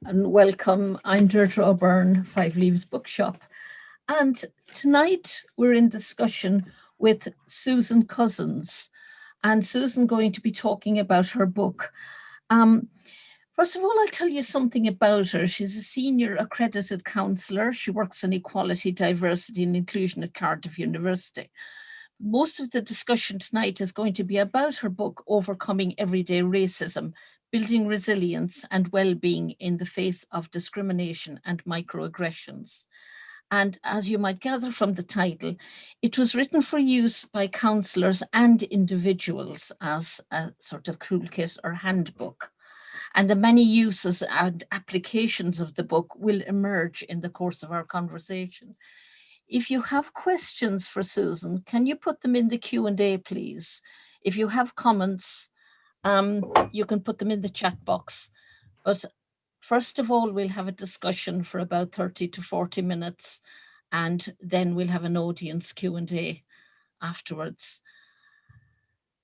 and welcome. I'm Deirdre O'Byrne, Five Leaves Bookshop. And tonight we're in discussion with Susan Cousins. And Susan going to be talking about her book. First of all, I'll tell you something about her. She's a senior accredited counsellor. She works in equality, diversity and inclusion at Cardiff University. Most of the discussion tonight is going to be about her book, Overcoming Everyday Racism, Building Resilience and Wellbeing in the Face of Discrimination and Microaggressions. And as you might gather from the title, it was written for use by counsellors and individuals as a sort of toolkit or handbook. And the many uses and applications of the book will emerge in the course of our conversation. If you have questions for Susan, can you put them in the Q&A, please? If you have comments, you can put them in the chat box. But first of all, we'll have a discussion for about 30 to 40 minutes, and then we'll have an audience Q&A afterwards.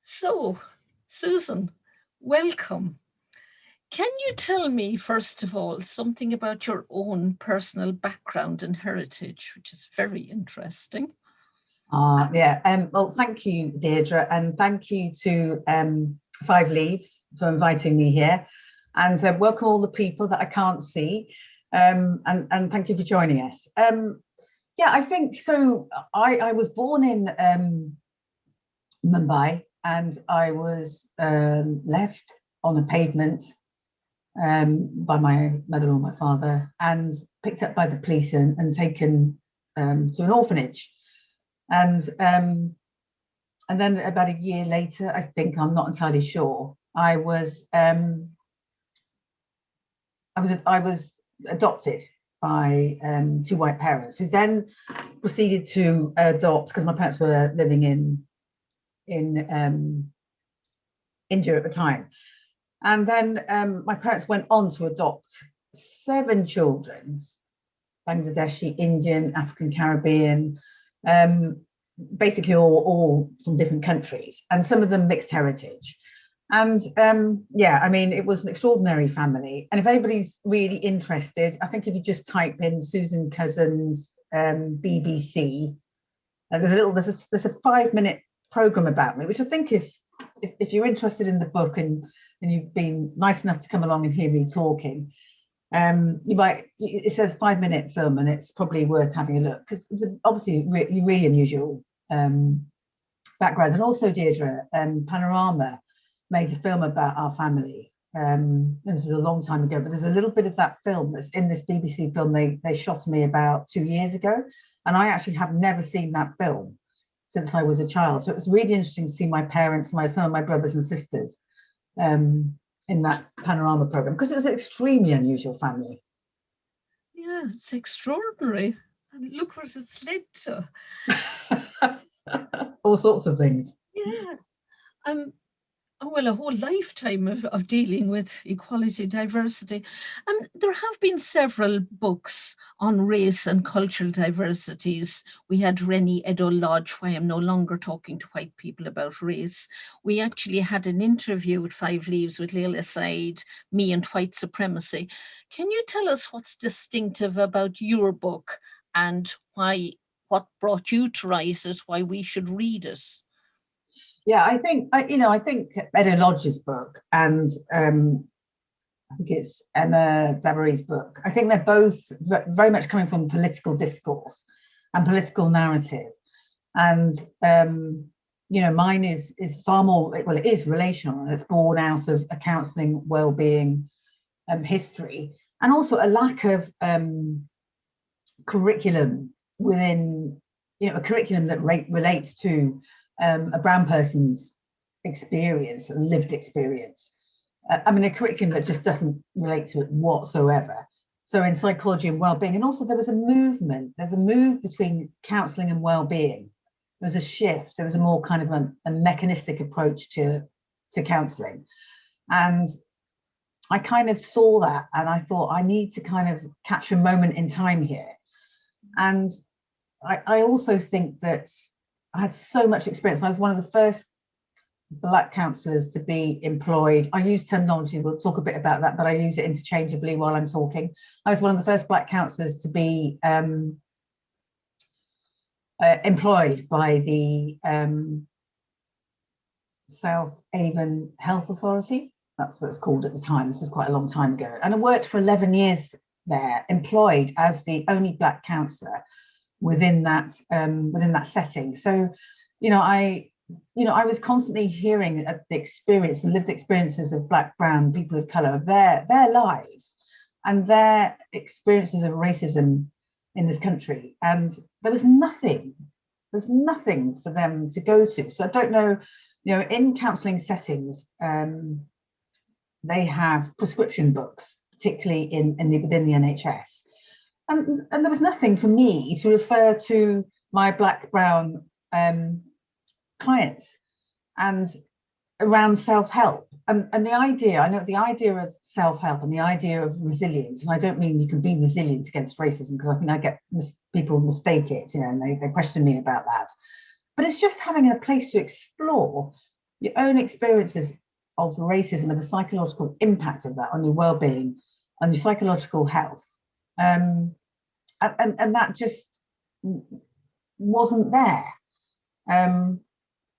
So, Susan, welcome. Can you tell me, first of all, something about your own personal background and heritage, which is very interesting? Well, thank you, Deirdre, and thank you to Five Leaves for inviting me here, and welcome all the people that I can't see, and thank you for joining us. I think so. I was born in Mumbai, and I was left on a pavement by my mother or my father, and picked up by the police and taken to an orphanage. And then about a year later, I think, I'm not entirely sure, I was adopted by two white parents, who then proceeded to adopt, because my parents were living in India at the time. And then my parents went on to adopt 7 children, Bangladeshi, Indian, African, Caribbean, basically all from different countries, and some of them mixed heritage. And I mean, it was an extraordinary family. And if anybody's really interested, I think if you just type in Susan Cousins BBC, there's a 5-minute program about me, which I think is, if you're interested in the book and you've been nice enough to come along and hear me talking, it says 5-minute film, and it's probably worth having a look, because it's obviously really unusual background. And also, Deirdre, Panorama made a film about our family. This is a long time ago, but there's a little bit of that film that's in this BBC film they shot me about 2 years ago, and I actually have never seen that film since I was a child. So it was really interesting to see my parents, some of my brothers and sisters in that Panorama program, because it was an extremely unusual family. Yeah, it's extraordinary. And look what it's led to. All sorts of things. Yeah. Well, a whole lifetime of dealing with equality, diversity. There have been several books on race and cultural diversities. We had Rennie Eddo-Lodge, Why I'm No Longer Talking to White People About Race. We actually had an interview with Five Leaves with Leila Said, Me and White Supremacy. Can you tell us what's distinctive about your book, and what brought you to write it, why we should read it? Yeah, I think Eddo-Lodge's book, and I think it's Emma Dabary's book, I think they're both very much coming from political discourse and political narrative. And mine is far more, well, it is relational, and it's born out of a counselling, wellbeing history, and also a lack of curriculum within, a curriculum that relates to a brown person's experience, lived experience. I mean, a curriculum that just doesn't relate to it whatsoever. So in psychology and wellbeing, and also there's a move between counselling and wellbeing. There was a shift. There was a more kind of a mechanistic approach to counselling. And I kind of saw that, and I thought, I need to kind of catch a moment in time here. And I also think that I had so much experience. I was one of the first Black counsellors to be employed. I use terminology, we'll talk a bit about that, but I use it interchangeably while I'm talking. I was one of the first Black counsellors to be employed by the South Avon Health Authority. That's what it's called at the time. This is quite a long time ago. And I worked for 11 years there, employed as the only Black counsellor within that setting. So, I was constantly hearing the experience and lived experiences of Black, brown people of colour, their lives and their experiences of racism in this country. And there's nothing for them to go to. So I don't know, in counselling settings, they have prescription books, particularly within the NHS. And there was nothing for me to refer to my Black, brown clients and around self-help. And the idea of self-help and the idea of resilience, and I don't mean you can be resilient against racism, because I think I get people mistake it, and they question me about that. But it's just having a place to explore your own experiences of racism and the psychological impact of that on your well-being, on your psychological health. And that just wasn't there.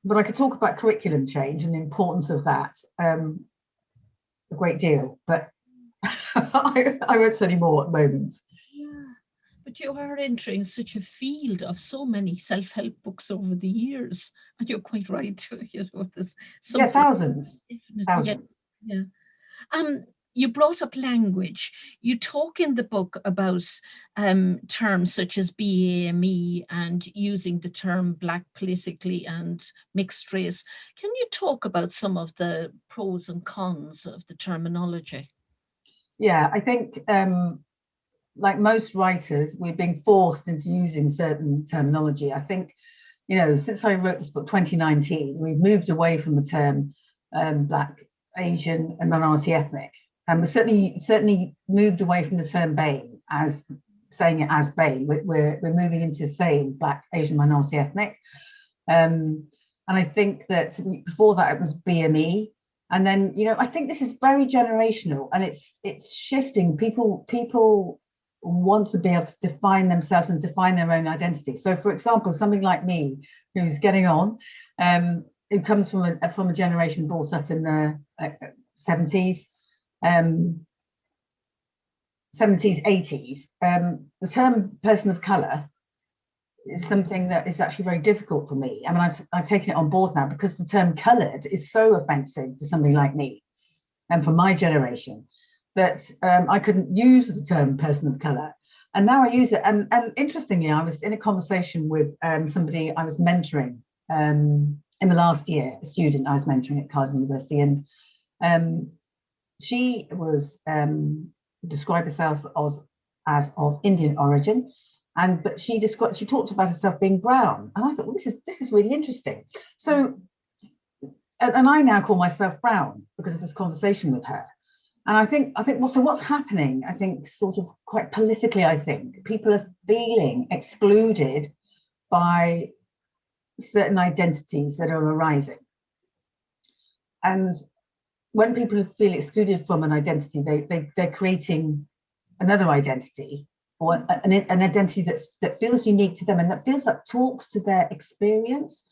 But I could talk about curriculum change and the importance of that a great deal, but I won't say any more at the moment. Yeah, but you are entering such a field of so many self-help books over the years, and you're quite right. There's thousands. Yeah. You brought up language. You talk in the book about terms such as BAME and using the term Black politically and mixed race. Can you talk about some of the pros and cons of the terminology? Yeah, I think like most writers, we're being forced into using certain terminology. I think, since I wrote this book 2019, we've moved away from the term Black, Asian and minority ethnic. And we're certainly moved away from the term BAME, as saying it as BAME. We're moving into saying Black, Asian, minority, ethnic. And I think that before that it was BME. And then, I think this is very generational, and it's shifting. People want to be able to define themselves and define their own identity. So, for example, somebody like me, who's getting on, who comes from a generation brought up in the 70s. 70s, 80s, the term person of colour is something that is actually very difficult for me. I mean, I've taken it on board now, because the term coloured is so offensive to somebody like me and for my generation that I couldn't use the term person of colour. And now I use it. And interestingly, I was in a conversation with somebody I was mentoring in the last year, a student I was mentoring at Cardiff University, and she was described herself as of Indian origin, but she talked about herself being brown, and I thought, well, this is really interesting. So, and I now call myself brown because of this conversation with her. And I think well, so what's happening? I think sort of quite politically, I think people are feeling excluded by certain identities that are arising, and when people feel excluded from an identity, they're creating another identity, or an identity that feels unique to them and that feels like talks to their experience.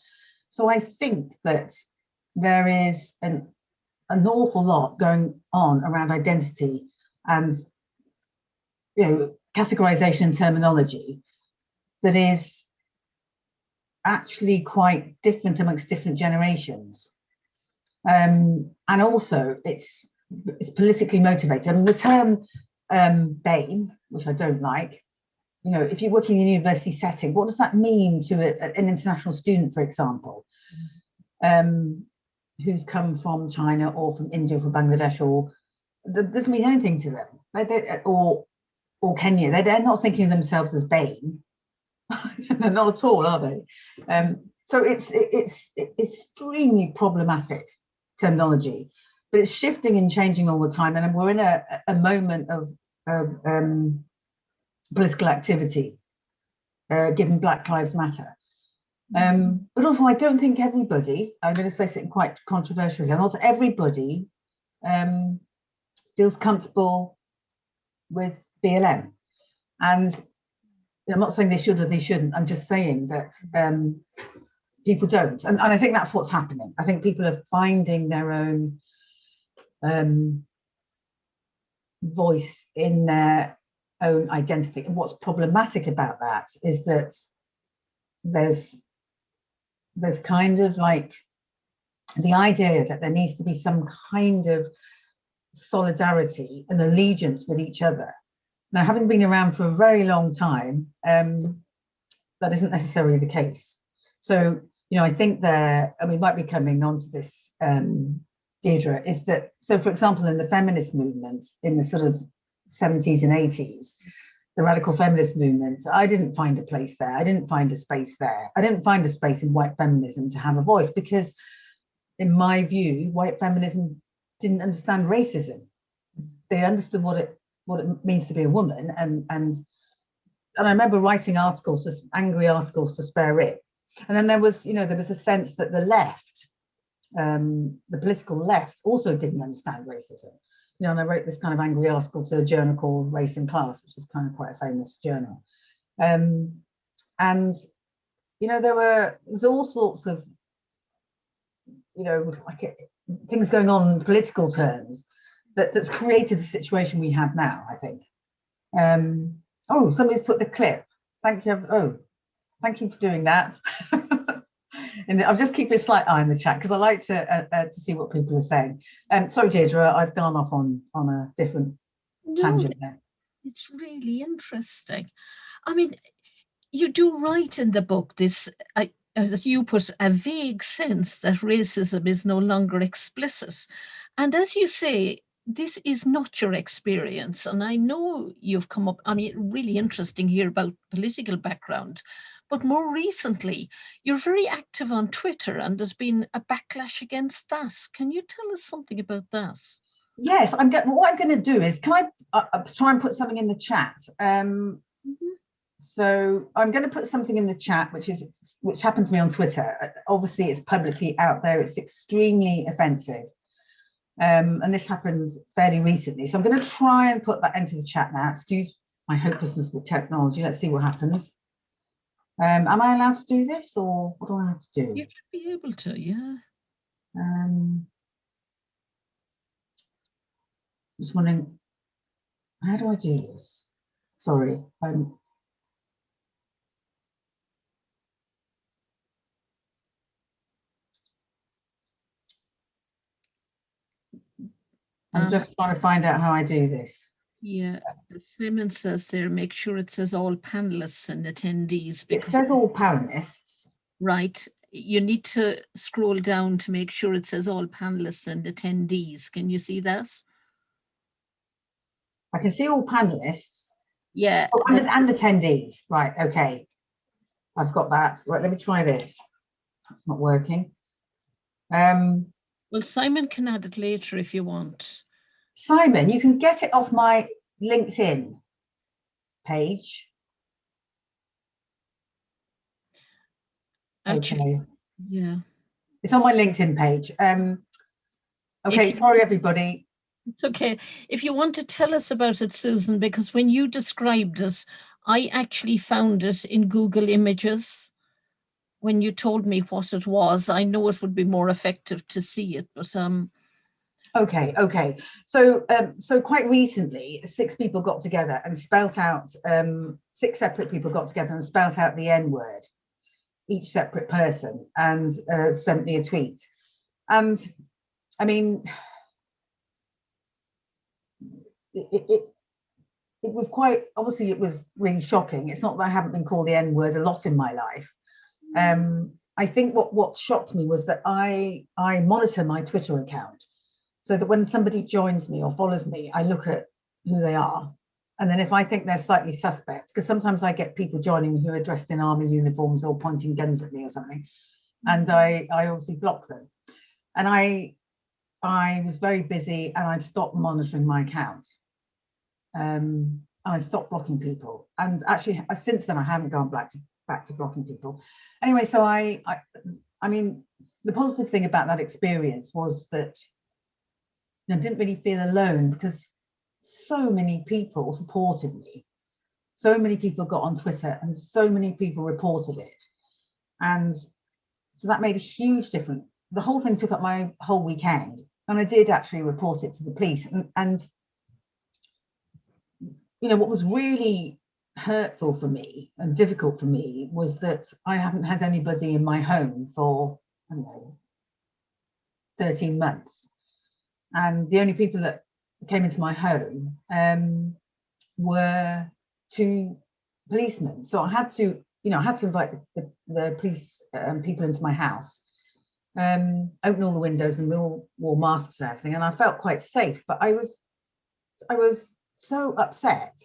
So I think that there is an awful lot going on around identity and categorization and terminology that is actually quite different amongst different generations. And also it's politically motivated. I mean, the term BAME, which I don't like, if you're working in a university setting, what does that mean to an international student, for example, who's come from China or from India or from Bangladesh, or that doesn't mean anything to them, or Kenya. They're not thinking of themselves as BAME. They're not at all, are they? So it's extremely problematic terminology, but it's shifting and changing all the time, and we're in a moment of political activity given Black Lives Matter, But also, I don't think everybody, I'm going to say something quite controversial here, not everybody feels comfortable with BLM. And I'm not saying they should or they shouldn't, I'm just saying that people don't. And I think that's what's happening. I think people are finding their own voice in their own identity. And what's problematic about that is that there's kind of like the idea that there needs to be some kind of solidarity and allegiance with each other. Now, having been around for a very long time, that isn't necessarily the case. So, you know, I think there, and we might be coming on to this, Deirdre, is that, so for example, in the feminist movement in the sort of 70s and 80s, the radical feminist movement, I didn't find a place there. I didn't find a space there. I didn't find a space in white feminism to have a voice because, in my view, white feminism didn't understand racism. They understood what it means to be a woman, and I remember writing articles, just angry articles to spare it. And then there was, you know, there was a sense that the left, the political left, also didn't understand racism. You know, and I wrote this kind of angry article to a journal called Race and Class, which is kind of quite a famous journal. And you know, there was all sorts of, you know, like things going on in political terms that's created the situation we have now, I think. Oh, somebody's put the clip. Thank you. Oh, thank you for doing that. And I'll just keep a slight eye in the chat because I like to see what people are saying. Sorry, Deirdre, I've gone off on a different tangent there. It's really interesting. I mean, you do write in the book this, as you put, a vague sense that racism is no longer explicit. And as you say, this is not your experience. And I know you've come up, I mean, really interesting here about political background. But more recently, you're very active on Twitter and there's been a backlash against that. Can you tell us something about that? Yes, what I'm going to do is, can I try and put something in the chat? So I'm going to put something in the chat, which happened to me on Twitter. Obviously, it's publicly out there. It's extremely offensive. And this happens fairly recently. So I'm going to try and put that into the chat now. Excuse my hopelessness with technology. Let's see what happens. Am I allowed to do this, or what do I have to do? You should be able to, yeah. Just wondering, how do I do this? Sorry. I'm just trying to find out how I do this. Yeah, Simon says there, make sure it says all panelists and attendees. Because it says all panelists. Right. You need to scroll down to make sure it says all panelists and attendees. Can you see that? I can see all panelists. Yeah. Oh, and attendees. Right, okay. I've got that. Right, let me try this. It's not working. Well, Simon can add it later if you want. Simon, you can get it off my LinkedIn page. Actually, okay. Yeah. It's on my LinkedIn page. Okay, sorry, everybody. It's okay. If you want to tell us about it, Susan, because when you described it, I actually found it in Google Images. When you told me what it was, I know it would be more effective to see it, but Okay. So quite recently, 6 people got together and spelt out, 6 separate people got together and spelt out the N-word, each separate person, and sent me a tweet. And I mean, it was quite, obviously it was really shocking. It's not that I haven't been called the N-word a lot in my life. I think what shocked me was that I monitor my Twitter account, so that when somebody joins me or follows me, I look at who they are. And then if I think they're slightly suspect, because sometimes I get people joining me who are dressed in army uniforms or pointing guns at me or something, and I obviously block them. And I was very busy and I stopped monitoring my account. I stopped blocking people. And actually, since then, I haven't gone back to blocking people. anyway, so I mean, the positive thing about that experience was that I didn't really feel alone, because so many people supported me. So many people got on Twitter and so many people reported it. And so that made a huge difference. The whole thing took up my whole weekend. And I did actually report it to the police. And you know, what was really hurtful for me and difficult for me was that I haven't had anybody in my home for, I don't know, 13 months. And the only people that came into my home were 2 policemen. So I had to, you know, I had to invite the police people into my house, open all the windows, and we all wore masks and everything. And I felt quite safe, but I was so upset.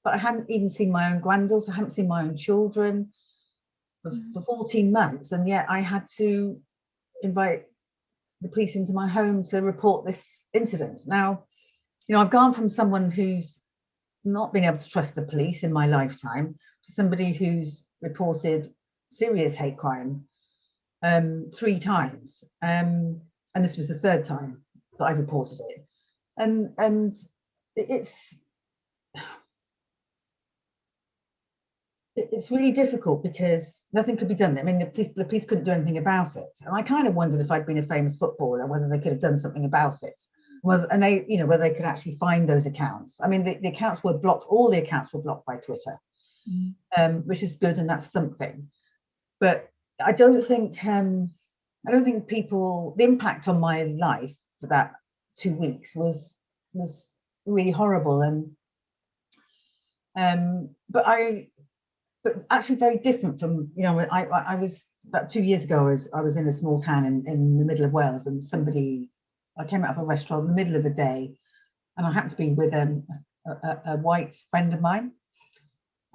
But I hadn't even seen my own granddaughters, I hadn't seen my own children for 14 months. And yet I had to invite the police into my home to report this incident. Now, you know, I've gone from someone who's not been able to trust the police in my lifetime to somebody who's reported serious hate crime 3 times. And this was the 3rd time that I reported it. And it's really difficult because nothing could be done. I mean, the police couldn't do anything about it. And I kind of wondered, if I'd been a famous footballer, whether they could have done something about it. Whether they could actually find those accounts. I mean, the accounts were blocked. All the accounts were blocked by Twitter, which is good, and that's something. But I don't think people, the impact on my life for that 2 weeks was really horrible. And but actually very different from, you know, I was about 2 years ago, I was in a small town in the middle of Wales, and I came out of a restaurant in the middle of the day, and I happened to be with a white friend of mine,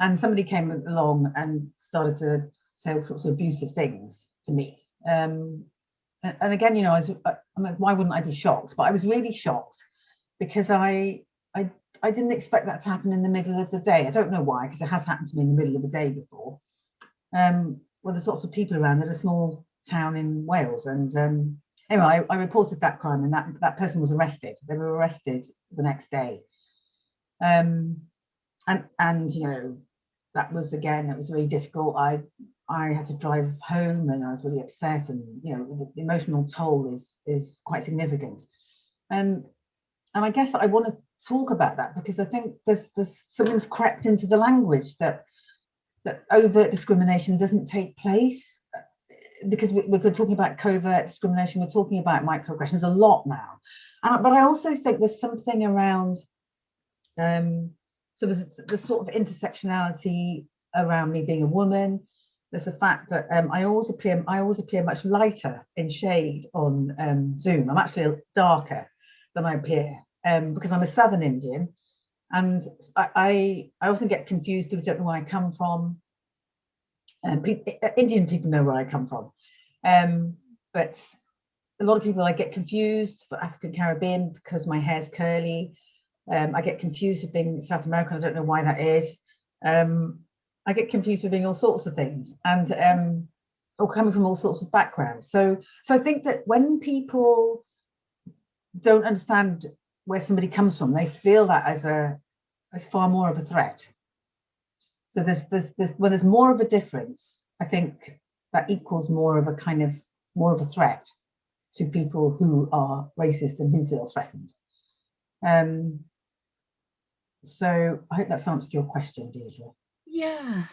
and somebody came along and started to say all sorts of abusive things to me. And again, you know, I'm like, why wouldn't I be shocked? But I was really shocked because I didn't expect that to happen in the middle of the day. I don't know why, because it has happened to me in the middle of the day before. Well, there's lots of people around at a small town in Wales, and anyway, I reported that crime, and that person was arrested. They were arrested the next day. And you know, that was, again, it was really difficult. I had to drive home, and I was really upset, and you know, the emotional toll is quite significant. And I guess I want to talk about that because I think there's something's crept into the language that overt discrimination doesn't take place. Because we're talking about covert discrimination, we're talking about microaggressions a lot now. But I also think there's something around so there's the sort of intersectionality around me being a woman. There's the fact that I always appear much lighter in shade on Zoom. I'm actually darker than I appear because I'm a Southern Indian, and I often get confused. People don't know where I come from. Indian people know where I come from, but a lot of people, I get confused for African Caribbean because my hair's curly. I get confused with being South American. I don't know why that is. I get confused with being all sorts of things, and or coming from all sorts of backgrounds. So I think that when people don't understand where somebody comes from, they feel that as far more of a threat. So when there's more of a difference, I think that equals more of a threat to people who are racist and who feel threatened. So I hope that's answered your question, Deirdre. Yeah,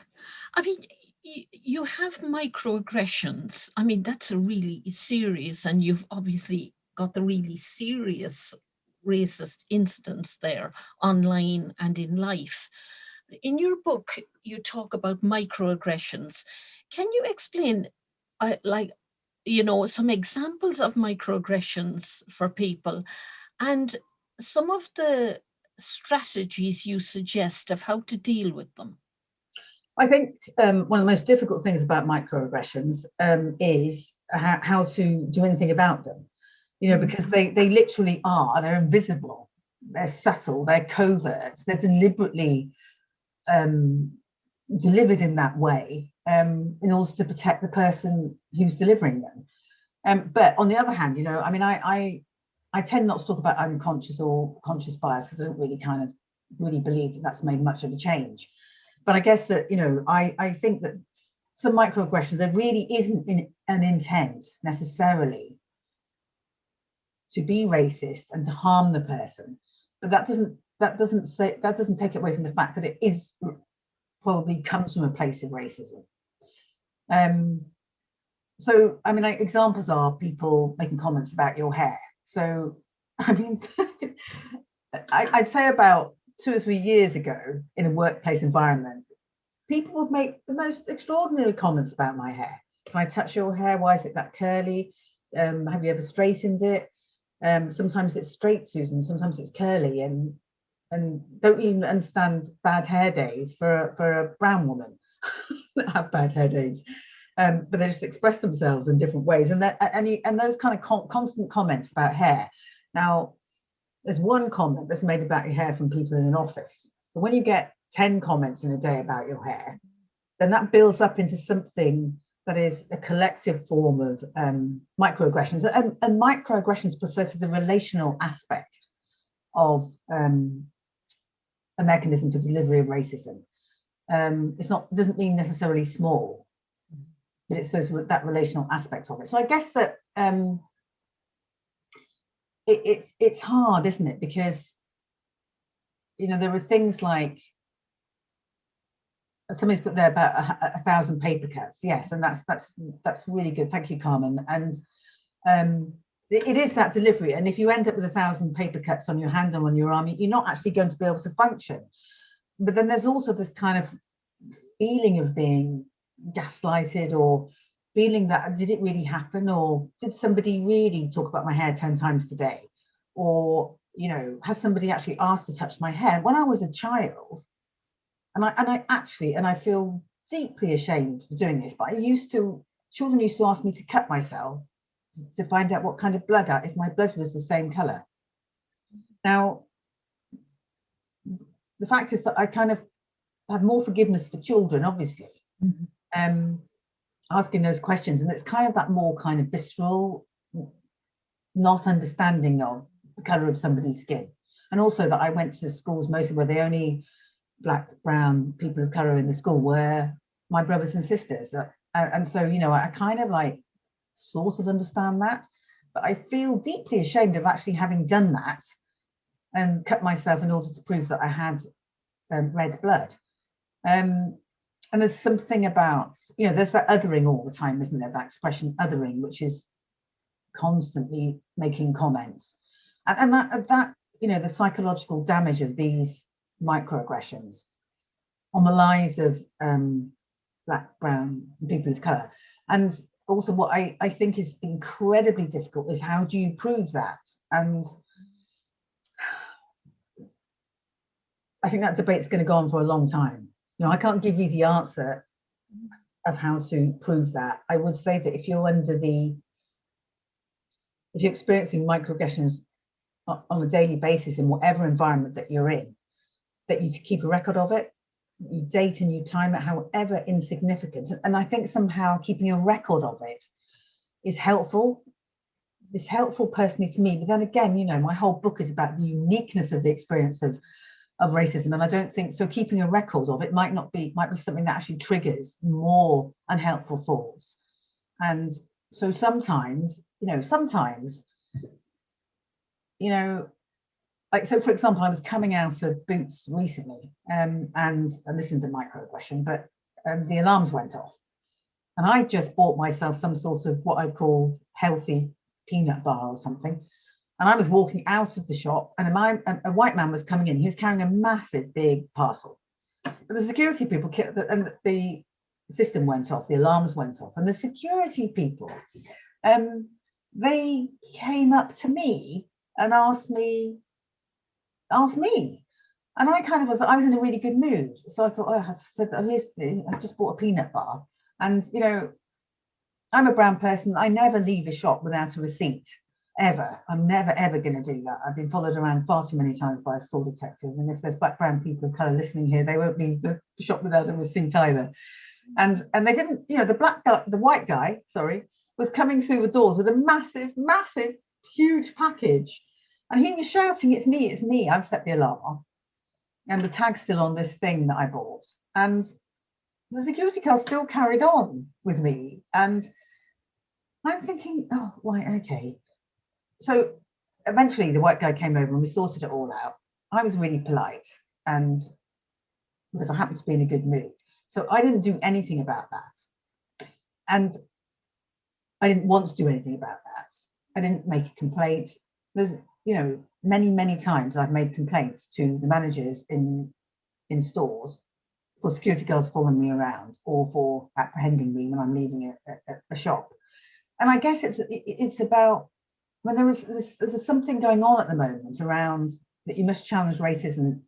I mean, you have microaggressions. I mean, that's a really serious, and you've obviously got the really serious racist incidents there online and in life. In your book, you talk about microaggressions. Can you explain, some examples of microaggressions for people, and some of the strategies you suggest of how to deal with them? I think one of the most difficult things about microaggressions is how to do anything about them. You know, because they literally they're invisible, they're subtle, they're covert, they're deliberately delivered in that way in order to protect the person who's delivering them. But on the other hand, you know, I mean, I tend not to talk about unconscious or conscious bias because I don't really believe that that's made much of a change. But I guess that, you know, I think that some microaggressions, there really isn't an intent necessarily to be racist and to harm the person, but that doesn't take away from the fact that it is probably comes from a place of racism. So I mean, like, examples are people making comments about your hair. So I mean, I'd say about 2 or 3 years ago in a workplace environment, people would make the most extraordinary comments about my hair. Can I touch your hair? Why is it that curly? Have you ever straightened it? Sometimes it's straight, Susan, sometimes it's curly, and don't even understand bad hair days for a brown woman that have bad hair days. But they just express themselves in different ways, and those kind of constant comments about hair. Now, there's one comment that's made about your hair from people in an office, but when you get 10 comments in a day about your hair, then that builds up into something that is a collective form of microaggressions. And microaggressions refer to the relational aspect of a mechanism for delivery of racism. It doesn't mean necessarily small, but it's that relational aspect of it. So I guess that it's hard, isn't it? Because, you know, there are things like, somebody's put there about 1,000 paper cuts. Yes, and that's really good. Thank you, Carmen. And it is that delivery. And if you end up with 1,000 paper cuts on your hand or on your arm, you're not actually going to be able to function. But then there's also this kind of feeling of being gaslighted, or feeling that, did it really happen? Or did somebody really talk about my hair 10 times today? Or, you know, has somebody actually asked to touch my hair? When I was a child, and I feel deeply ashamed for doing this, but children used to ask me to cut myself to find out what kind of blood, if my blood was the same color. Now, the fact is that I kind of have more forgiveness for children, obviously, asking those questions, and it's kind of that more kind of visceral, not understanding of the color of somebody's skin. And also that I went to schools mostly where the only Black, brown people of color in the school were my brothers and sisters, and so, you know, I kind of like sort of understand that, but I feel deeply ashamed of actually having done that and cut myself in order to prove that I had red blood. And there's something about, you know, there's that othering all the time, isn't there? That expression othering, which is constantly making comments, and that you know, the psychological damage of these microaggressions on the lives of Black, brown, people of color. And also what I think is incredibly difficult is, how do you prove that? And I think that debate's going to go on for a long time. You know, I can't give you the answer of how to prove that. I would say that if you're experiencing microaggressions on a daily basis in whatever environment that you're in, that you keep a record of it, you date and you time it, however insignificant. And I think somehow keeping a record of it is helpful. It's helpful personally to me. But then again, you know, my whole book is about the uniqueness of the experience of racism. And I don't think so. Keeping a record of it might be something that actually triggers more unhelpful thoughts. And so sometimes, like, so for example, I was coming out of Boots recently, and this isn't a microaggression, but the alarms went off. And I just bought myself some sort of what I called healthy peanut bar or something. And I was walking out of the shop, and a white man was coming in. He was carrying a massive, big parcel. But the security people, and the system went off, the alarms went off. And the security people, they came up to me and asked me, and I was in a really good mood. So I thought, I just bought a peanut bar. And, you know, I'm a brown person. I never leave a shop without a receipt. ever. I'm never, ever going to do that. I've been followed around far too many times by a store detective. And if there's background people of colour listening here, they won't leave the shop without a receipt either. And they didn't, you know, the white guy, sorry, was coming through the doors with a massive, massive, huge package. And he was shouting, it's me, it's me. I've set the alarm. And the tag's still on this thing that I bought. And the security car still carried on with me. And I'm thinking, oh, right, okay. So eventually the white guy came over and we sorted it all out. I was really polite, and because I happened to be in a good mood. So I didn't do anything about that. And I didn't want to do anything about that. I didn't make a complaint. There's, you know, many, many times I've made complaints to the managers in stores for security guards following me around or for apprehending me when I'm leaving a shop. And I guess it's about when there's something going on at the moment around that you must challenge racism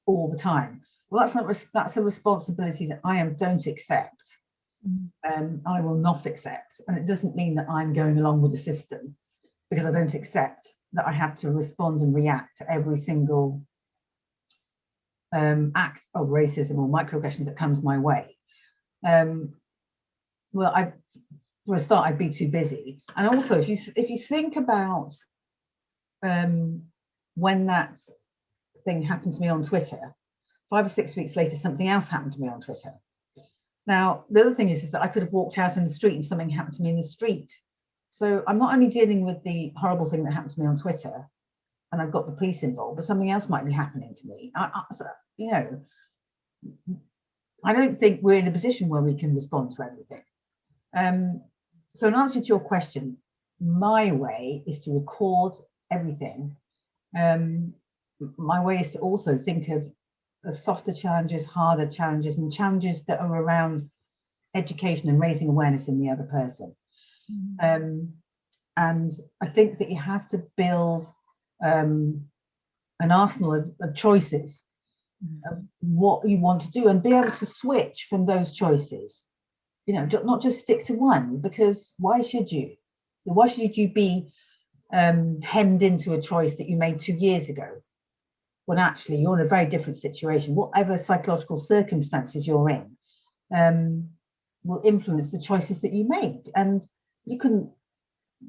all the time. Well, that's a responsibility that I don't accept. I will not accept. And it doesn't mean that I'm going along with the system, because I don't accept that I have to respond and react to every single act of racism or microaggressions that comes my way. Well, for a start, I'd be too busy. And also, if you think about when that thing happened to me on Twitter, 5 or 6 weeks later, something else happened to me on Twitter. Now, the other thing is that I could have walked out in the street and something happened to me in the street. So I'm not only dealing with the horrible thing that happened to me on Twitter, and I've got the police involved, but something else might be happening to me. So, you know, I don't think we're in a position where we can respond to everything. So in answer to your question, my way is to record everything. My way is to also think of softer challenges, harder challenges, and challenges that are around education and raising awareness in the other person. And I think that you have to build an arsenal of choices of what you want to do and be able to switch from those choices. You know, not just stick to one, because why should you? Why should you be hemmed into a choice that you made 2 years ago, when actually you're in a very different situation? Whatever psychological circumstances you're in will influence the choices that you make. And you can,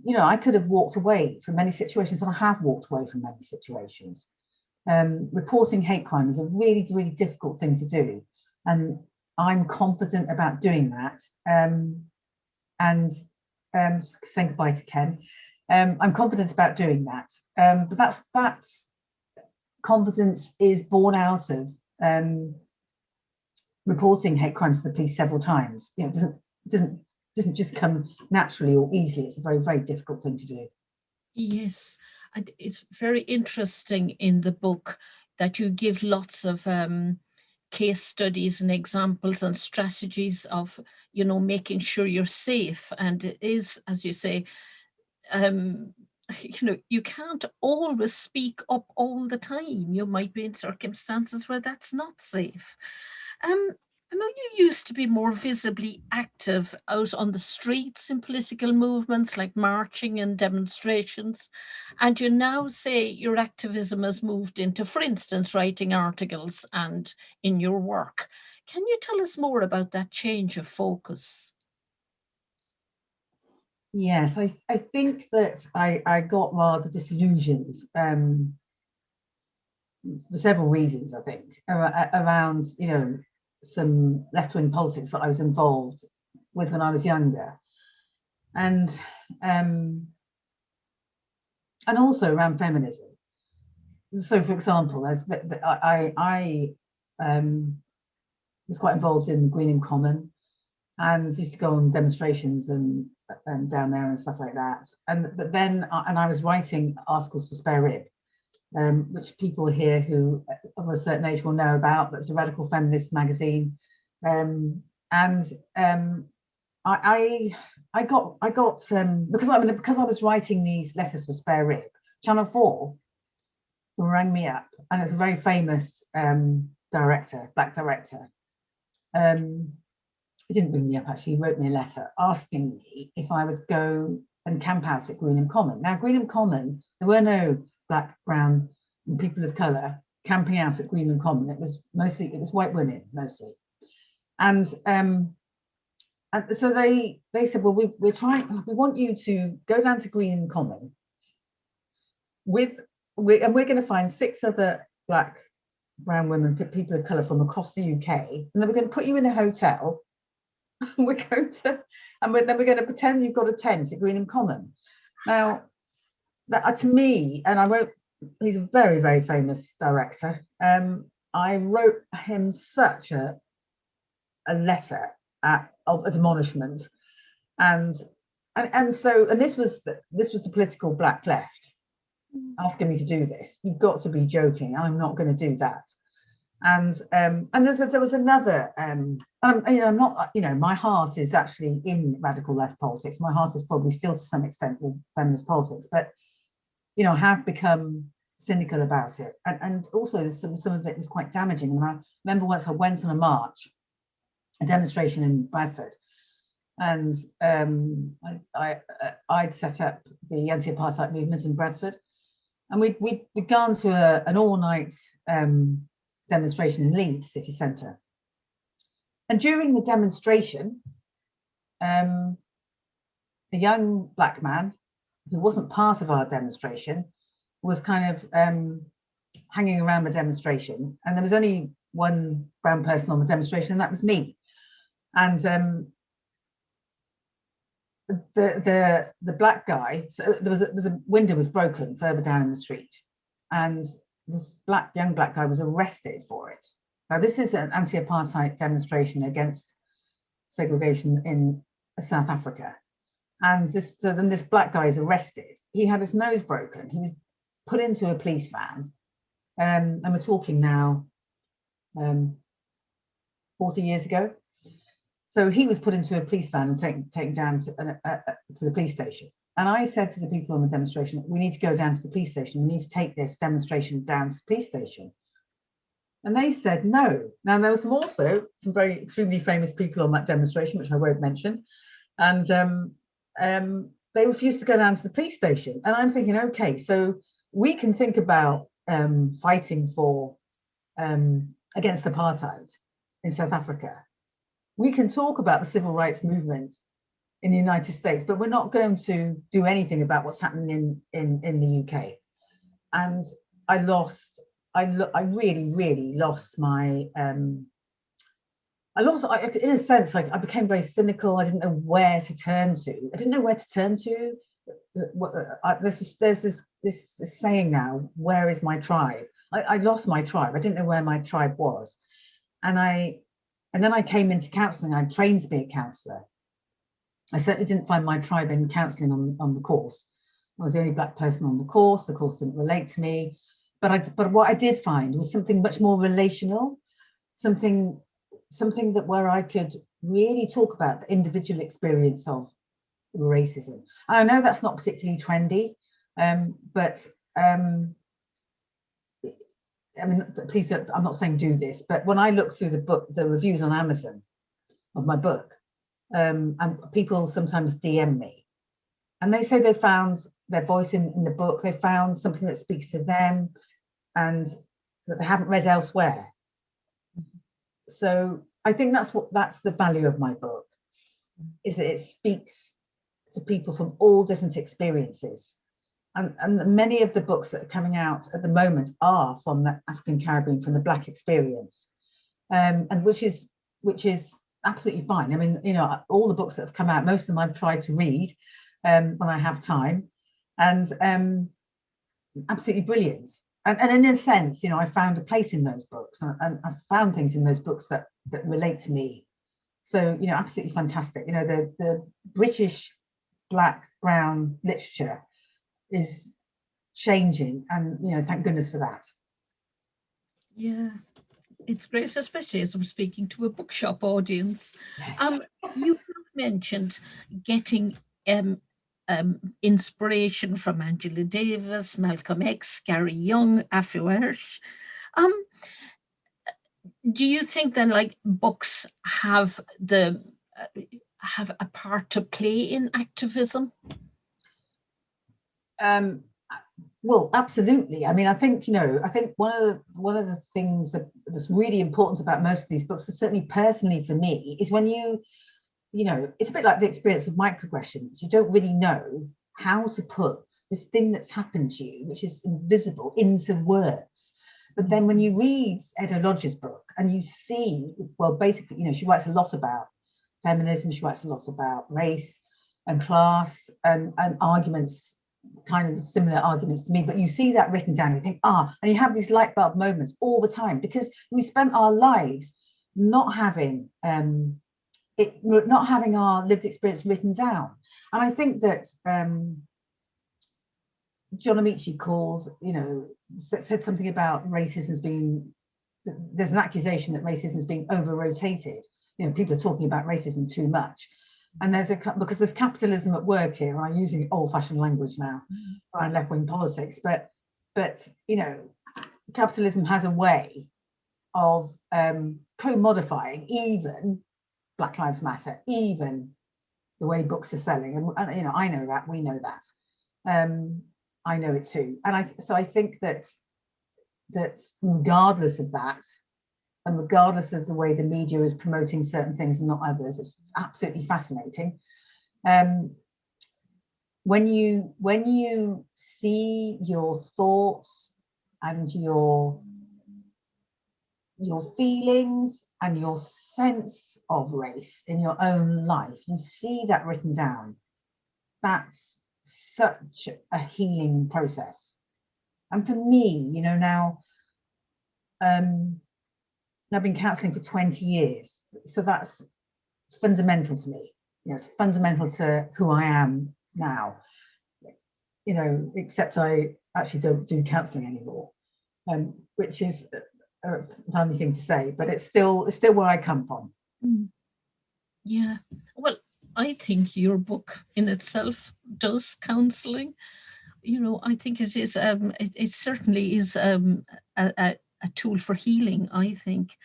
you know, I could have walked away from many situations, and I have walked away from many situations. Reporting hate crime is a really, really difficult thing to do. And I'm confident about doing that. Saying goodbye to Ken. I'm confident about doing that. But that's confidence is born out of reporting hate crimes to the police several times. You know, it doesn't just come naturally or easily. It's a very, very difficult thing to do. Yes, and it's very interesting in the book that you give lots of case studies and examples and strategies of, you know, making sure you're safe. And it is, as you say, you know, you can't always speak up all the time. You might be in circumstances where that's not safe. I know you used to be more visibly active out on the streets in political movements like marching and demonstrations, and you now say your activism has moved into, for instance, writing articles and in your work. Can you tell us more about that change of focus? Yes, I think that I got rather disillusioned for several reasons, I think, around, you know, some left-wing politics that I was involved with when I was younger, and also around feminism. So, for example, I was quite involved in Greenham Common, and used to go on demonstrations and down there and stuff like that. But then I was writing articles for Spare Rib, which people here who of a certain age will know about, but it's a radical feminist magazine. I got because I was writing these letters for Spare Rib, Channel 4 rang me up, and it's a very famous black director. He didn't ring me up, actually. He wrote me a letter asking me if I would go and camp out at Greenham Common. Now, Greenham Common, there were no black, brown, and people of colour camping out at Greenham Common. It was white women mostly, and so they said, well, we want you to go down to Greenham Common we're going to find 6 other black, brown women, people of colour from across the UK, and then we're going to put you in a hotel. Then we're going to pretend you've got a tent at Greenham Common. Now, that to me, and I wrote, he's a very, very famous director. I wrote him such a letter of admonishment, and this was the political black left asking me to do this. You've got to be joking. I'm not going to do that. And there was another. I'm not. My heart is actually in radical left politics. My heart is probably still to some extent with feminist politics, but I have become cynical about it, and also some of it was quite damaging. And I remember once I went on a demonstration in Bradford, and I'd set up the anti-apartheid movement in Bradford, and we'd gone to an all-night demonstration in Leeds city centre. And during the demonstration, a young black man who wasn't part of our demonstration was kind of hanging around the demonstration, and there was only one brown person on the demonstration, and that was me. And the black guy, so there was a window was broken further down in the street, and this young black guy was arrested for it. Now, this is an anti-apartheid demonstration against segregation in South Africa, and then this black guy is arrested. He had his nose broken. He was put into a police van, and we're talking now 40 years ago. So he was put into a police van and taken down to the police station. And I said to the people on the demonstration, we need to go down to the police station. We need to take this demonstration down to the police station. And they said no. Now, there were also some very extremely famous people on that demonstration, which I won't mention. And they refused to go down to the police station. And I'm thinking, okay, so we can think about fighting for against apartheid in South Africa. We can talk about the civil rights movement in the United States, but we're not going to do anything about what's happening in the UK. And I really lost my, in a sense, like I became very cynical. I didn't know where to turn to. There's this saying now, where is my tribe? I lost my tribe. I didn't know where my tribe was. And then I came into counselling. I trained to be a counsellor. I certainly didn't find my tribe in counselling on the course. I was the only black person on the course. The course didn't relate to me. But what I did find was something much more relational, something that where I could really talk about the individual experience of racism. And I know that's not particularly trendy, but I mean, please, I'm not saying do this, but when I look through the reviews on Amazon of my book, and people sometimes DM me, and they say they found their voice in the book, they found something that speaks to them, and that they haven't read elsewhere. So I think that's the value of my book, is that it speaks to people from all different experiences. And many of the books that are coming out at the moment are from the African Caribbean, from the Black experience, and which is absolutely fine. I mean, all the books that have come out, most of them I've tried to read when I have time, and absolutely brilliant. And in a sense, I found a place in those books, and I've found things in those books that relate to me. So, absolutely fantastic. The British Black, Brown literature is changing, and thank goodness for that. Yeah, it's great, especially as I'm speaking to a bookshop audience. You have mentioned getting inspiration from Angela Davis, Malcolm X, Gary Young, Afro-Irish. Do you think then, like, books have a part to play in activism? Well, absolutely. I mean, I think, I think one of the things that's really important about most of these books, and certainly personally for me, is when it's a bit like the experience of microaggressions. You don't really know how to put this thing that's happened to you, which is invisible, into words. But then when you read Edo Lodge's book and you see, well, basically, she writes a lot about feminism, she writes a lot about race and class and arguments, kind of similar arguments to me, but you see that written down, you think, and you have these light bulb moments all the time, because we spent our lives not having our lived experience written down. And I think that John Amici said something about racism being, there's an accusation that racism is being over-rotated. People are talking about racism too much. And because there's capitalism at work here, and I'm using old-fashioned language now around left-wing politics, but capitalism has a way of co-modifying even Black Lives Matter, even the way books are selling. And I know that, we know that. I know it too. And I think that regardless of that, and regardless of the way the media is promoting certain things and not others, it's absolutely fascinating. When you see your thoughts and your feelings and your sense of race in your own life, you see that written down, that's such a healing process. And for me, now I've been counselling for 20 years, so that's fundamental to me. It's fundamental to who I am now. Except I actually don't do counselling anymore, which is a funny thing to say, but it's still where I come from. Yeah. Well, I think your book in itself does counselling. I think it is. It certainly is a tool for healing, I think.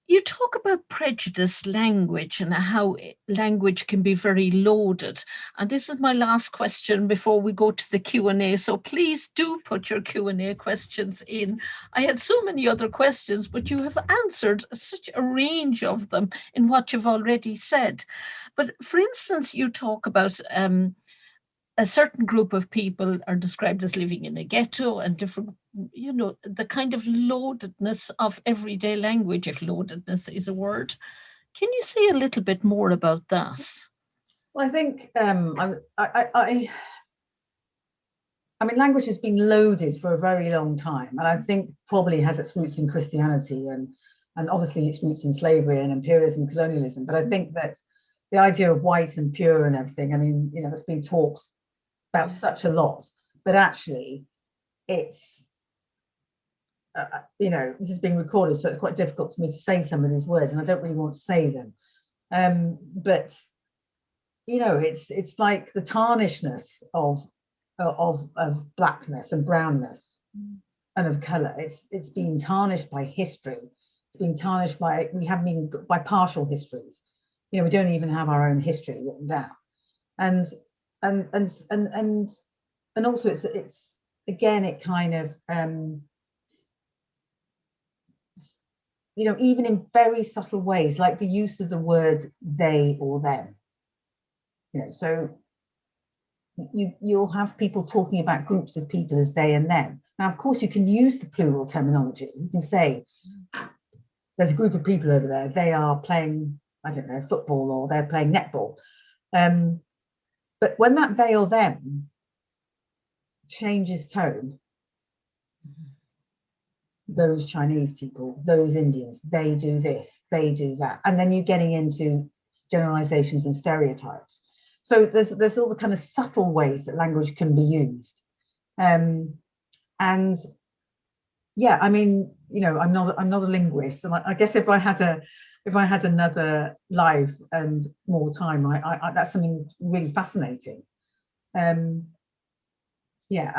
You talk about prejudice language and how language can be very loaded. And this is my last question before we go to the Q&A. So please do put your Q&A questions in. I had so many other questions, but you have answered such a range of them in what you've already said. But for instance, you talk about a certain group of people are described as living in a ghetto, and different, the kind of loadedness of everyday language, if loadedness is a word. Can you say a little bit more about that? Well, I think language has been loaded for a very long time, and I think probably has its roots in Christianity and obviously its roots in slavery and imperialism, colonialism. But I think that the idea of white and pure and everything, there's been talks about such a lot, but actually it's this is being recorded, so it's quite difficult for me to say some of these words, and I don't really want to say them, but it's like the tarnishedness of blackness and brownness and of color. It's been tarnished by history. It's been tarnished by partial histories. We don't even have our own history written down, and also it's again, it kind of even in very subtle ways, like the use of the word they or them. So you'll have people talking about groups of people as they and them. Now, of course, you can use the plural terminology. You can say there's a group of people over there. They are playing, I don't know, football, or they're playing netball. But when that they or them changes tone, those Chinese people, those Indians, they do this, they do that. And then you're getting into generalizations and stereotypes. So there's all the kind of subtle ways that language can be used. And yeah, I'm not a linguist. And I guess if I had another life and more time, I that's something that's really fascinating. Yeah,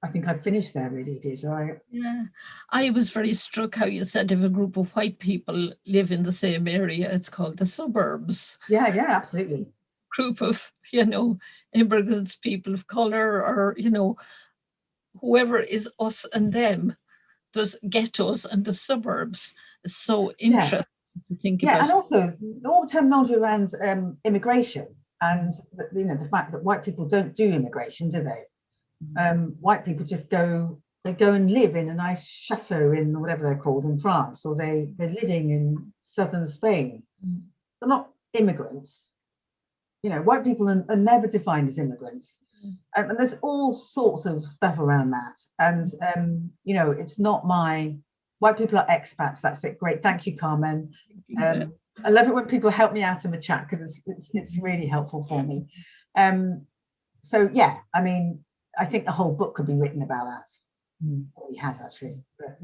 I think I've finished there, really, did I? Yeah, I was very struck how you said if a group of white people live in the same area, it's called the suburbs. Yeah, absolutely. group of, immigrants, people of color, or, whoever is us and them. There's ghettos and the suburbs. It's so interesting to think Yeah, about. and also all the terminology around immigration and the fact that white people don't do immigration, do they? White people just go and live in a nice chateau in whatever they're called in France, or they're living in southern Spain. They're not immigrants. White people are never defined as immigrants. And there's all sorts of stuff around that. And, it's not white people are expats. That's it. Great. Thank you, Carmen. I love it when people help me out in the chat, because it's really helpful for me. So, yeah, I mean, I think the whole book could be written about that. Well, he has actually, but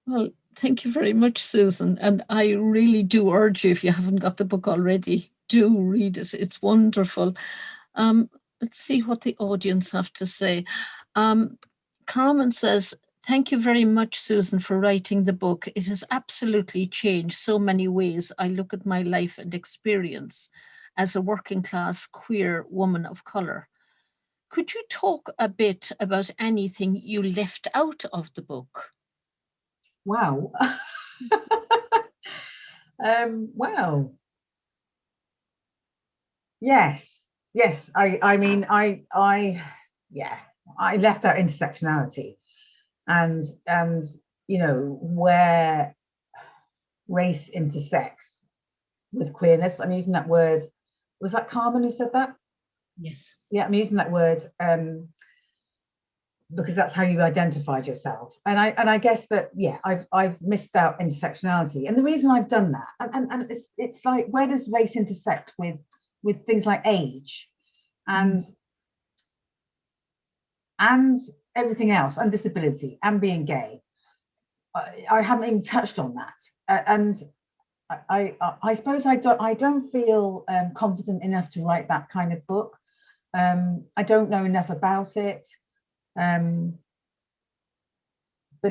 Well, thank you very much, Susan. And I really do urge you, if you haven't got the book already, do read it. It's wonderful. Let's see what the audience have to say. Carmen says, thank you very much, Susan, for writing the book. It has absolutely changed so many ways I look at my life and experience as a working class queer woman of color. Could you talk a bit about anything you left out of the book? Wow. Wow. Yes. I mean, I left out intersectionality and where race intersects with queerness. I'm using that word. Was that Carmen who said that? Yes. Yeah, I'm using that word because that's how you identified yourself. And I guess that, yeah, I've missed out intersectionality. And the reason I've done that, and it's like, where does race intersect with things like age and everything else, and disability and being gay? I haven't even touched on that. And I suppose I don't feel confident enough to write that kind of book. I don't know enough about it. But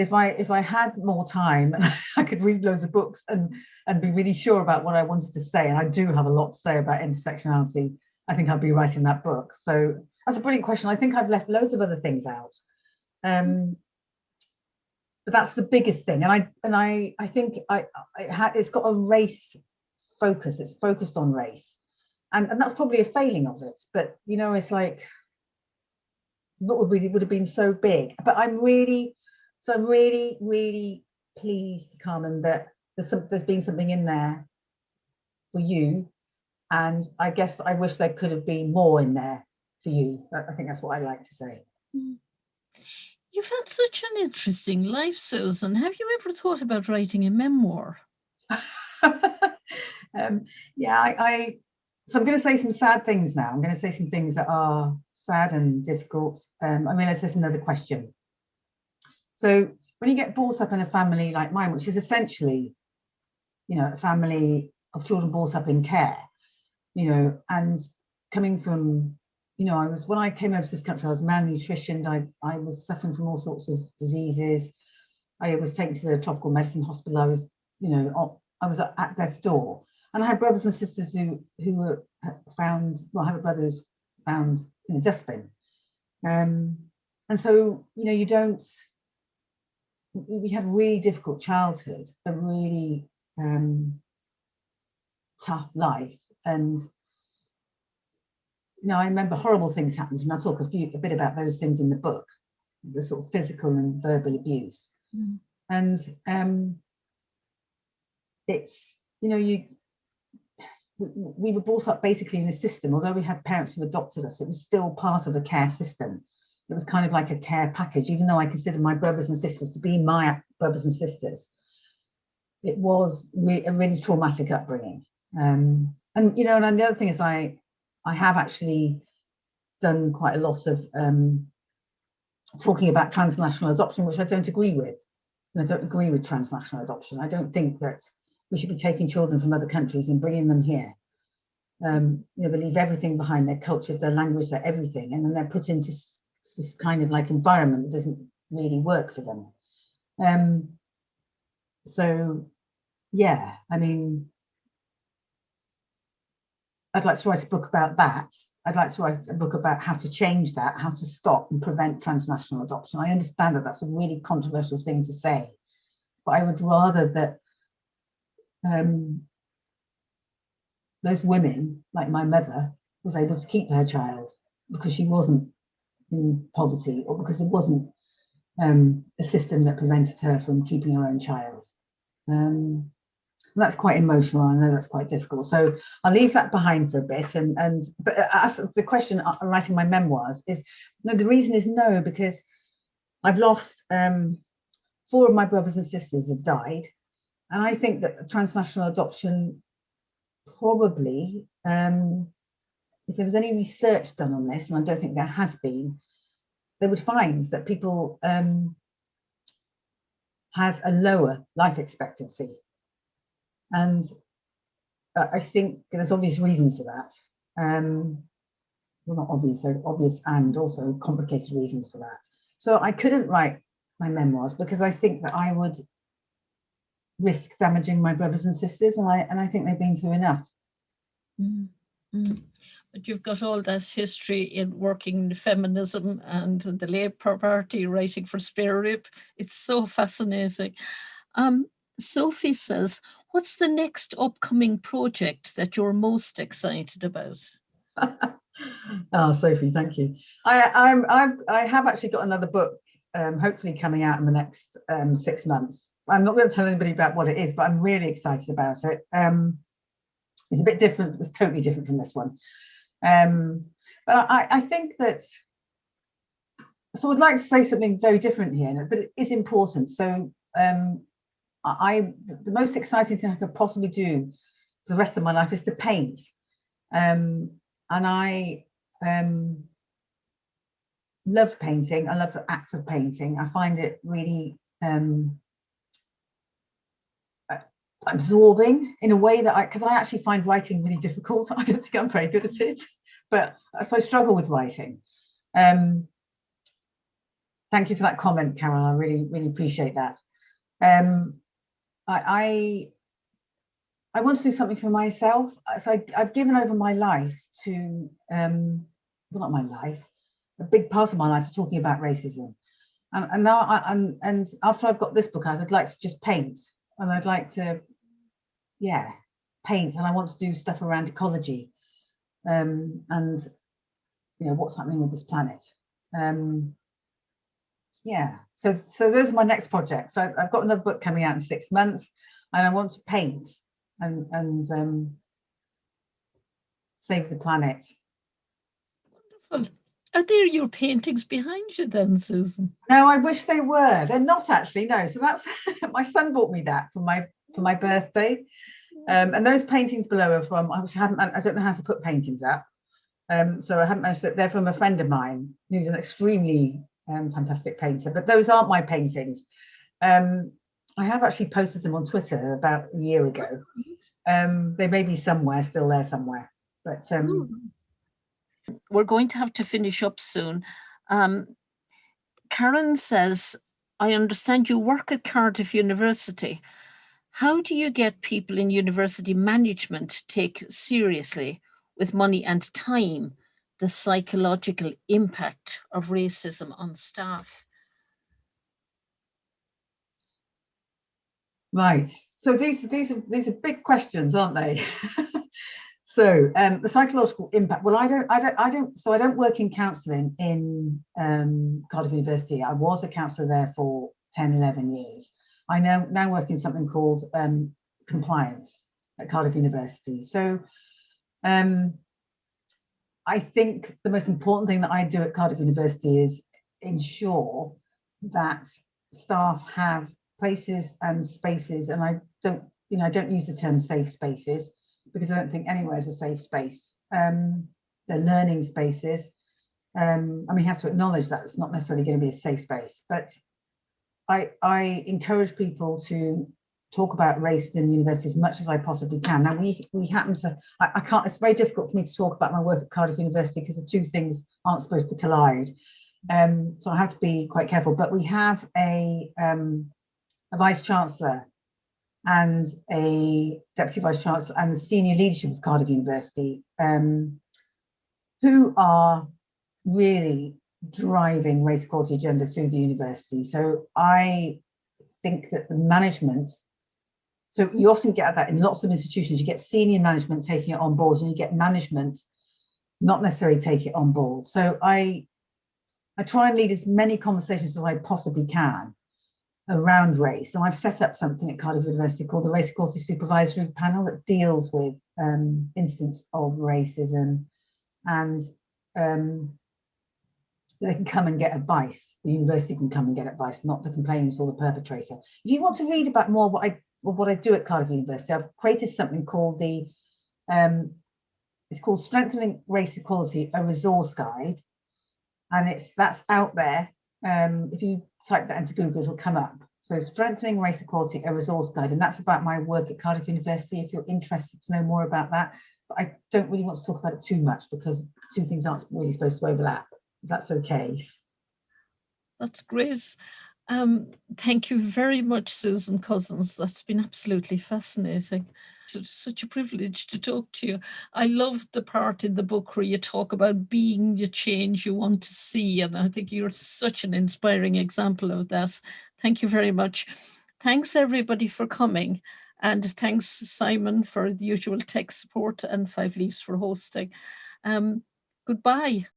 if I had more time, I could read loads of books and be really sure about what I wanted to say. And I do have a lot to say about intersectionality. I think I'll be writing that book. So that's a brilliant question. I think I've left loads of other things out. But that's the biggest thing. And I think it's got a race focus. It's focused on race. And that's probably a failing of it. But, it's like, what would have been so big. But I'm really pleased, Carmen, that there's been something in there for you. And I guess I wish there could have been more in there for you. I think that's what I like to say. You've had such an interesting life, Susan. Have you ever thought about writing a memoir? Yeah, so I'm going to say some sad things now. I'm going to say some things that are sad and difficult. I realize there's another question. So when you get brought up in a family like mine, which is essentially, a family of children brought up in care, and coming from, when I came over to this country, I was malnutritioned. I was suffering from all sorts of diseases. I was taken to the tropical medicine hospital. I was, I was at death's door. And I had brothers and sisters who were found, I have a brother who's found in a dustbin. And so, we had a really difficult childhood, a really tough life. And, I remember horrible things happened to me. I'll talk a bit about those things in the book, the sort of physical and verbal abuse. And it's, we were brought up basically in a system. Although we had parents who adopted us, it was still part of a care system. It was kind of like a care package, even though I considered my brothers and sisters to be my brothers and sisters. It was a really traumatic upbringing. And the other thing is I have actually done quite a lot of talking about transnational adoption, which I don't agree with. I don't agree with transnational adoption. I don't think that we should be taking children from other countries and bringing them here. They leave everything behind, their culture, their language, their everything, and then they're put into this kind of like environment that doesn't really work for them. So yeah, I'd like to write a book about that. I'd like to write a book about how to change that, how to stop and prevent transnational adoption. I understand that that's a really controversial thing to say, but I would rather that those women, like my mother, was able to keep her child because she wasn't in poverty, or because it wasn't a system that prevented her from keeping her own child. That's quite emotional. I know that's quite difficult. So I'll leave that behind for a bit. But as the question of writing my memoirs is, no, the reason is no, because I've lost 4 of my brothers and sisters have died. And I think that transnational adoption probably, if there was any research done on this, and I don't think there has been, they would find that people has a lower life expectancy. And I think there's obvious reasons for that. Well, not obvious, they're obvious and also complicated reasons for that. So I couldn't write my memoirs because I think that I would risk damaging my brothers and sisters, and I think they've been through enough. But you've got all this history in working feminism and the Labour Party writing for spare rib. It's so fascinating. Sophie says, what's the next upcoming project that you're most excited about? Oh, Sophie, thank you. I have actually got another book, hopefully coming out in the next 6 months. I'm not going to tell anybody about what it is, but I'm really excited about it. It's a bit different. It's totally different from this one. But I think that, so I'd like to say something very different here, but it is important. So the most exciting thing I could possibly do for the rest of my life is to paint. And I love painting. I love the act of painting. I find it really absorbing in a way that because I actually find writing really difficult. I don't think I'm very good at it, but so I struggle with writing. Thank you for that comment, Carol. I really appreciate that. I want to do something for myself. So I've given over my life to, well, not my life, a big part of my life to talking about racism. And now, and after I've got this book out, I'd like to just paint. And I'd like to, yeah, paint. And I want to do stuff around ecology and, you know, what's happening with this planet. Yeah, so those are my next projects. So I've got another book coming out in 6 months, and I want to paint and save the planet. Wonderful. Are there your paintings behind you then, Susan? No, I wish they were. They're not actually. No, so that's my son bought me that for my birthday, and those paintings below are from. I don't know how to put paintings up, so I haven't managed to. They're from a friend of mine who's an extremely fantastic painter, but those aren't my paintings. I have actually posted them on Twitter about a year ago. They may be somewhere, still there somewhere, but we're going to have to finish up soon. Karen says, I understand you work at Cardiff University. How do you get people in university management take seriously, with money and time, the psychological impact of racism on staff? Right. So these are big questions, aren't they? So the psychological impact. Well, I don't work in counselling in Cardiff University. I was a counsellor there for 10, 11 years. I now work in something called compliance at Cardiff University. So I think the most important thing that I do at Cardiff University is ensure that staff have places and spaces, and I don't use the term safe spaces because I don't think anywhere is a safe space. They're learning spaces. And we have to acknowledge that it's not necessarily going to be a safe space, but I encourage people to talk about race within the university as much as I possibly can. Now we happen to, I can't, it's very difficult for me to talk about my work at Cardiff University because the two things aren't supposed to collide. So I have to be quite careful, but we have a vice chancellor and a Deputy Vice-Chancellor and the senior leadership of Cardiff University, who are really driving race equality agenda through the university. So I think that the management, so you often get that in lots of institutions, you get senior management taking it on board and you get management not necessarily take it on board. So I try and lead as many conversations as I possibly can around race. And I've set up something at Cardiff University called the Race Equality Supervisory Panel that deals with incidents of racism, and they can come and get advice. The university can come and get advice, not the complainants or the perpetrator. If you want to read about more what I do at Cardiff University, I've created something called the it's called Strengthening Race Equality, a resource guide, and that's out there. If you type that into Google, it'll come up. So Strengthening Race Equality, a resource guide, and that's about my work at Cardiff University, if you're interested to know more about that. But I don't really want to talk about it too much because two things aren't really supposed to overlap, if that's okay. That's great. Thank you very much, Susan Cousins. That's been absolutely fascinating. It's such a privilege to talk to you. I love the part in the book where you talk about being the change you want to see, and I think you're such an inspiring example of that. Thank you very much. Thanks everybody for coming, and thanks Simon for the usual tech support, and Five Leaves for hosting. Goodbye.